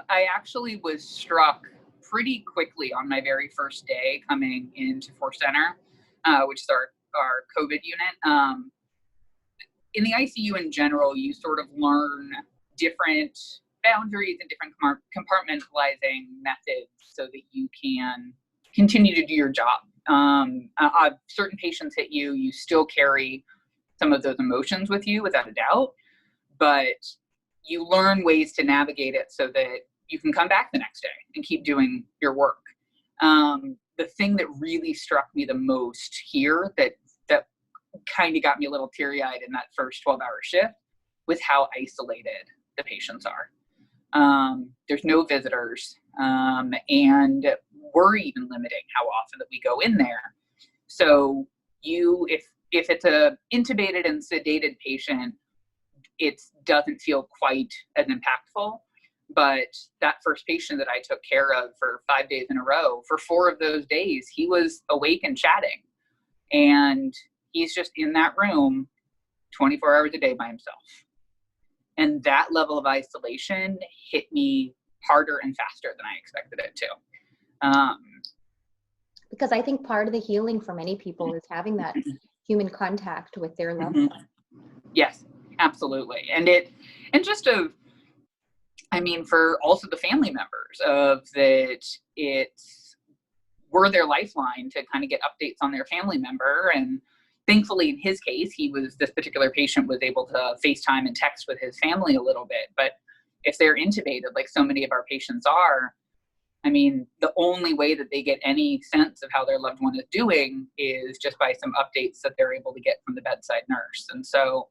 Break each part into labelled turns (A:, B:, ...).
A: I actually was struck pretty quickly on my very first day coming into Force Center, which is our COVID unit. In the ICU in general, you sort of learn different boundaries and different compartmentalizing methods so that you can continue to do your job. Certain patients hit you, you still carry some of those emotions with you without a doubt, but you learn ways to navigate it so that you can come back the next day and keep doing your work. The thing that really struck me the most here that kind of got me a little teary-eyed in that first 12-hour shift was how isolated the patients are. There's no visitors, and we're even limiting how often that we go in there. So if it's a intubated and sedated patient, it doesn't feel quite as impactful. But that first patient that I took care of for 5 days in a row, for 4 of those days, he was awake and chatting. And he's just in that room 24 hours a day by himself. And that level of isolation hit me harder and faster than I expected it to.
B: Because I think part of the healing for many people is having that human contact with their loved one.
A: Yes, absolutely. For also the family members of that, we're their lifeline to kind of get updates on their family member. And thankfully in his case, this particular patient was able to FaceTime and text with his family a little bit. But if they're intubated, like so many of our patients are, the only way that they get any sense of how their loved one is doing is just by some updates that they're able to get from the bedside nurse. And so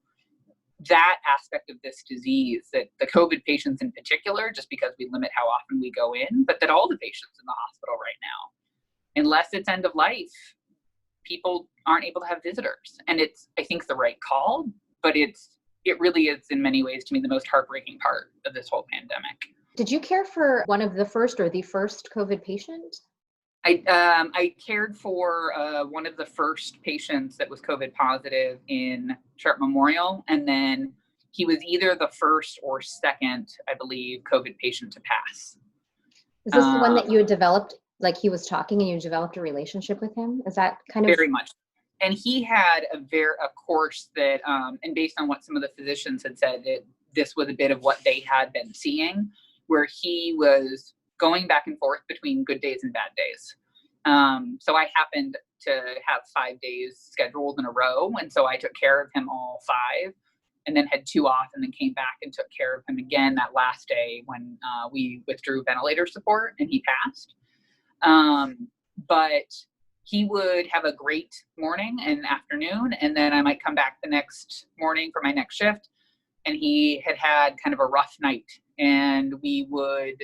A: that aspect of this disease, that the COVID patients in particular, just because we limit how often we go in, but that all the patients in the hospital right now, unless it's end of life, people aren't able to have visitors. And it's, I think, the right call, but it really is in many ways to me the most heartbreaking part of this whole pandemic.
B: Did you care for one of the first COVID patient?
A: I cared for one of the first patients that was COVID positive in Sharp Memorial, and then he was either the first or second, I believe, COVID patient to pass.
B: Is this the one that you had developed, like he was talking and you developed a relationship with him? Is that kind of?
A: Very much. And he had a course that, and based on what some of the physicians had said, this was a bit of what they had been seeing, where he was going back and forth between good days and bad days. So I happened to have 5 days scheduled in a row. And so I took care of him all 5 and then had 2 off and then came back and took care of him again that last day when we withdrew ventilator support and he passed. But he would have a great morning and afternoon. And then I might come back the next morning for my next shift. And he had kind of a rough night. And we would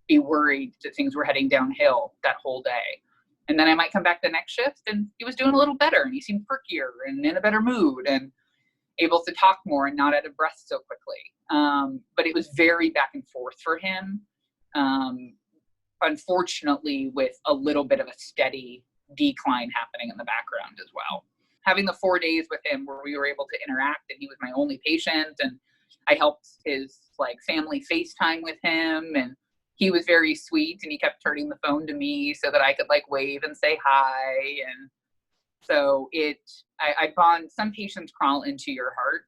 A: be worried that things were heading downhill that whole day. And then I might come back the next shift and he was doing a little better and he seemed perkier and in a better mood and able to talk more and not out of breath so quickly. But it was very back and forth for him. Unfortunately, with a little bit of a steady decline happening in the background as well. Having the 4 days with him where we were able to interact and he was my only patient and I helped his family FaceTime with him and he was very sweet and he kept turning the phone to me so that I could wave and say hi. And so I bond, some patients crawl into your heart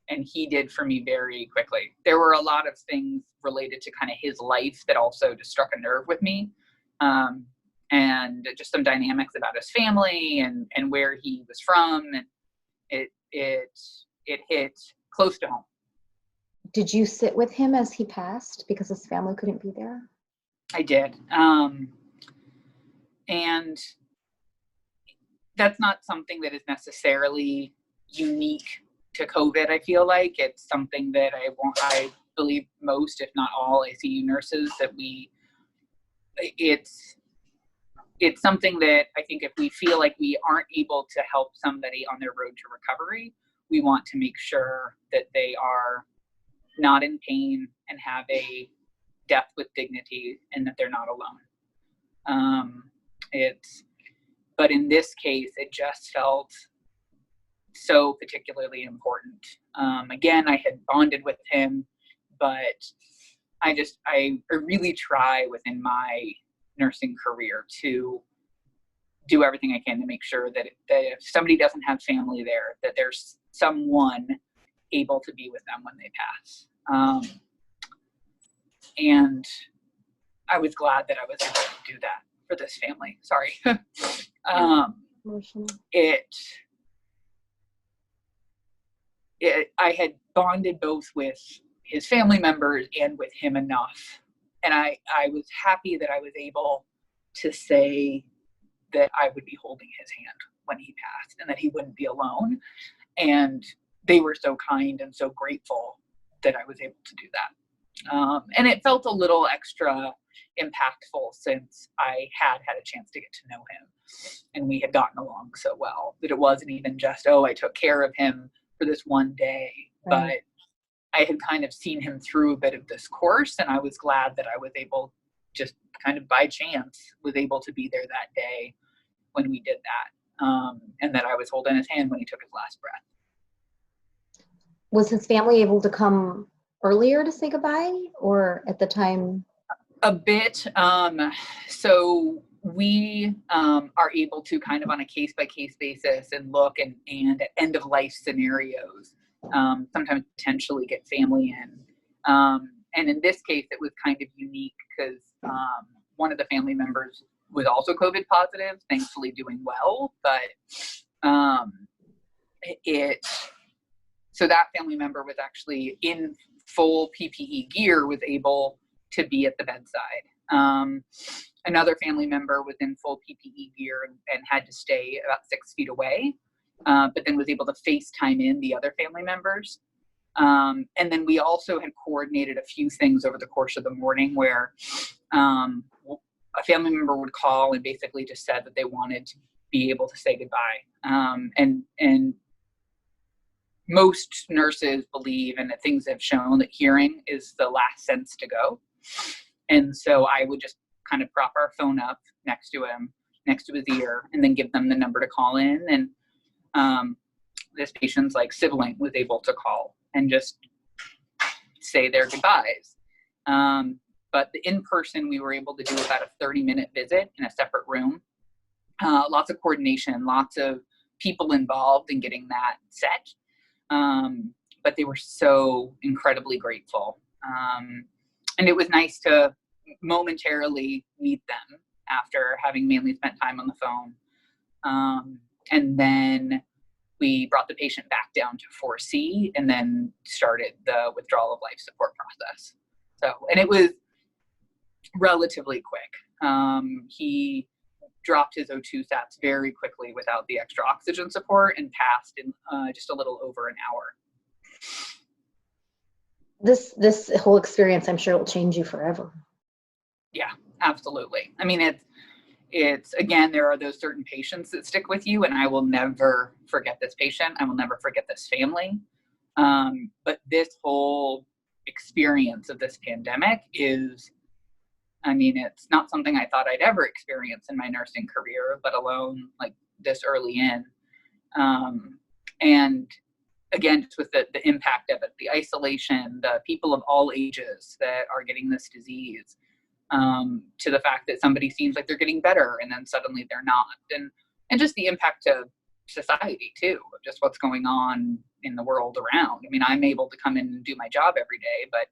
A: and he did for me very quickly. There were a lot of things related to kind of his life that also just struck a nerve with me. And just some dynamics about his family and where he was from. And it hit close to home.
B: Did you sit with him as he passed because his family couldn't be there?
A: I did. And that's not something that is necessarily unique to COVID, I feel like. It's something that I believe most, if not all, ICU nurses it's something that I think if we feel like we aren't able to help somebody on their road to recovery, we want to make sure that they are not in pain and have a death with dignity and that they're not alone. But in this case, it just felt so particularly important. Again, I had bonded with him, but I really try within my nursing career to do everything I can to make sure that if somebody doesn't have family there, that there's someone able to be with them when they pass. And I was glad that I was able to do that for this family. Sorry. I had bonded both with his family members and with him enough. And I was happy that I was able to say that I would be holding his hand when he passed and that he wouldn't be alone. And they were so kind and so grateful that I was able to do that. And it felt a little extra impactful since I had a chance to get to know him and we had gotten along so well that it wasn't even just, I took care of him for this one day, but I had kind of seen him through a bit of this course, and I was glad that I was able, just kind of by chance, was able to be there that day when we did that, and that I was holding his hand when he took his last breath.
B: Was his family able to come earlier to say goodbye, or at the time?
A: A bit. So we are able to kind of on a case-by-case basis and look and at end-of-life scenarios, sometimes potentially get family in. And in this case, it was kind of unique because one of the family members was also COVID positive, thankfully doing well, but so that family member was actually in full PPE gear, was able to be at the bedside. Another family member was in full PPE gear and had to stay about 6 feet away, but then was able to FaceTime in the other family members. And then we also had coordinated a few things over the course of the morning where a family member would call and basically just said that they wanted to be able to say goodbye. And most nurses believe, and that things have shown, that hearing is the last sense to go. And so I would just kind of prop our phone up next to him, next to his ear, and then give them the number to call in. And this patient's sibling was able to call and just say their goodbyes. But the in-person, we were able to do about a 30-minute visit in a separate room. Lots of coordination, lots of people involved in getting that set. But they were so incredibly grateful. And it was nice to momentarily meet them after having mainly spent time on the phone. And then we brought the patient back down to 4C and then started the withdrawal of life support process. And it was relatively quick. He dropped his O2 sats very quickly without the extra oxygen support and passed in just a little over an hour.
B: This whole experience, I'm sure, will change you forever.
A: Yeah, absolutely. I mean, it's again, there are those certain patients that stick with you, and I will never forget this patient. I will never forget this family. But this whole experience of this pandemic is, it's not something I thought I'd ever experience in my nursing career, let alone this early in. And again, just with the impact of it, the isolation, the people of all ages that are getting this disease, to the fact that somebody seems like they're getting better and then suddenly they're not. And just the impact to society too, of just what's going on in the world around. I'm able to come in and do my job every day, but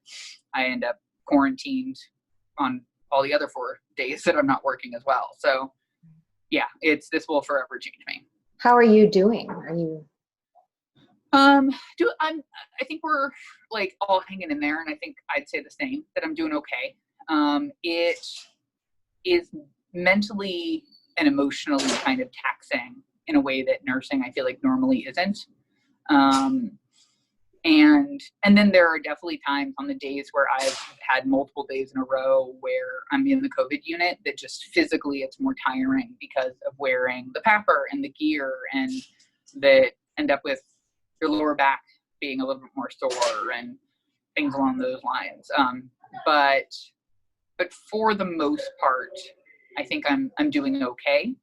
A: I end up quarantined on all the other 4 days that I'm not working as well. So yeah, this will forever change me.
B: How are you doing? Are you?
A: I think we're all hanging in there, and I think I'd say the same, that I'm doing okay. It is mentally and emotionally kind of taxing in a way that nursing, I feel like, normally isn't. And then there are definitely times on the days where I've had multiple days in a row where I'm in the COVID unit that just physically it's more tiring because of wearing the PAPR and the gear, and that end up with your lower back being a little bit more sore and things along those lines. But for the most part, I think I'm doing okay.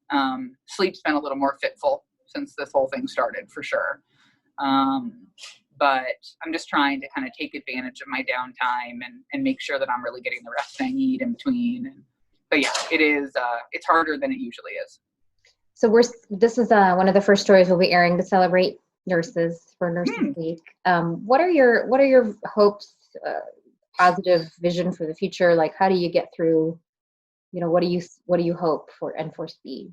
A: Sleep's been a little more fitful since this whole thing started, for sure. but I'm just trying to kind of take advantage of my downtime and make sure that I'm really getting the rest I need in between. But yeah, it is, it's harder than it usually is.
B: So this is one of the first stories we'll be airing to celebrate nurses for Nurses Week. What are your hopes, positive vision for the future? Like, how do you get through, what do you hope for and foresee?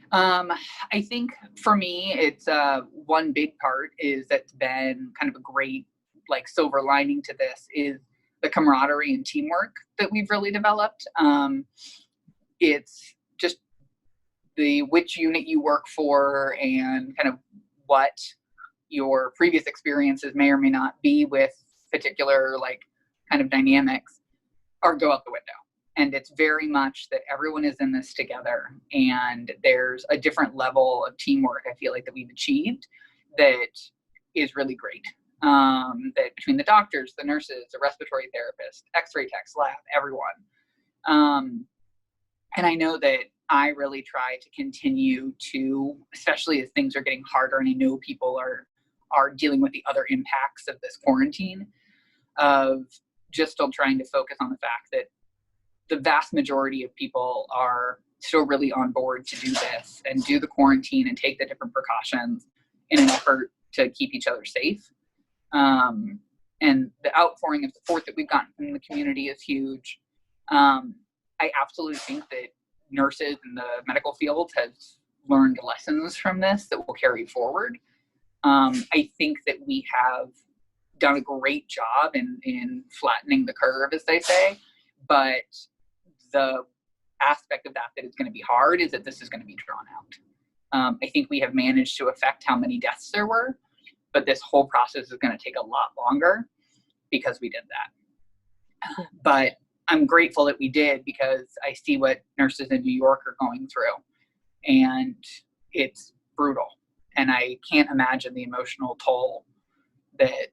A: I think for me, it's one big part is that's been kind of a great like silver lining to this is the camaraderie and teamwork that we've really developed. It's just which unit you work for and kind of what your previous experiences may or may not be with particular like kind of dynamics or go out the window. And it's very much that everyone is in this together, and there's a different level of teamwork I feel like that we've achieved that is really great. That between the doctors, the nurses, the respiratory therapist, x-ray techs, lab, everyone. And I know that I really try to continue to, especially as things are getting harder and I know people are dealing with the other impacts of this quarantine, of just still trying to focus on the fact that the vast majority of people are still really on board to do this and do the quarantine and take the different precautions in an effort to keep each other safe. And the outpouring of support that we've gotten from the community is huge. I absolutely think that nurses in the medical field have learned lessons from this that will carry forward. I think that we have done a great job in flattening the curve, as they say, but the aspect of that is going to be hard is that this is going to be drawn out. I think we have managed to affect how many deaths there were, but this whole process is going to take a lot longer because we did that. But I'm grateful that we did because I see what nurses in New York are going through, and it's brutal. And I can't imagine the emotional toll that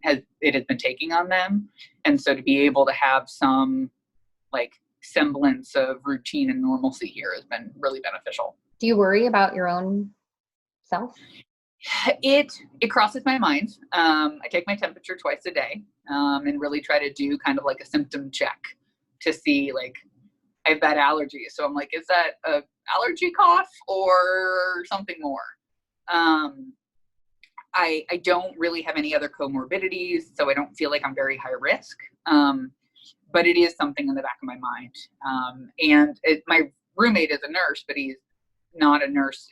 A: it has been taking on them. And so to be able to have some like semblance of routine and normalcy here has been really beneficial.
B: Do you worry about your own self?
A: It crosses my mind. I take my temperature twice a day, and really try to do kind of like a symptom check to see like I have bad allergies. So I'm like, is that a allergy cough or something more? I don't really have any other comorbidities, so I don't feel like I'm very high risk. But it is something in the back of my mind. And my roommate is a nurse, but he's not a nurse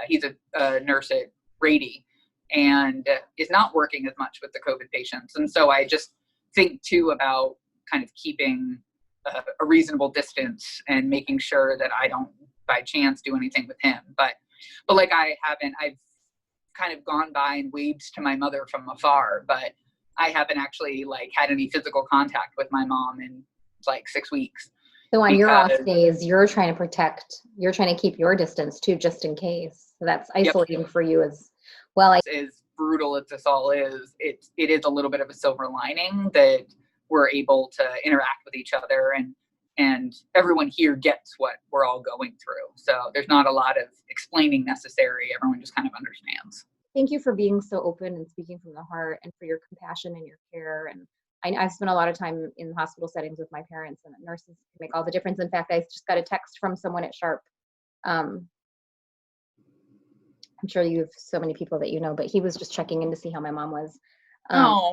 A: he's a nurse at Rady and is not working as much with the COVID patients. And so I just think too about kind of keeping a reasonable distance and making sure that I don't by chance do anything with him. But like I've kind of gone by and waved to my mother from afar, but I haven't actually like had any physical contact with my mom in like 6 weeks.
B: So on your off days, you're trying to keep your distance too, just in case. So that's isolating for you as well.
A: As brutal as this all is, it is a little bit of a silver lining that we're able to interact with each other and everyone here gets what we're all going through. So there's not a lot of explaining necessary. Everyone just kind of understands.
B: Thank you for being so open and speaking from the heart and for your compassion and your care. And I've spent a lot of time in hospital settings with my parents, and nurses make all the difference. In fact, I just got a text from someone at Sharp. I'm sure you have so many people that you know, but he was just checking in to see how my mom was.
A: Oh.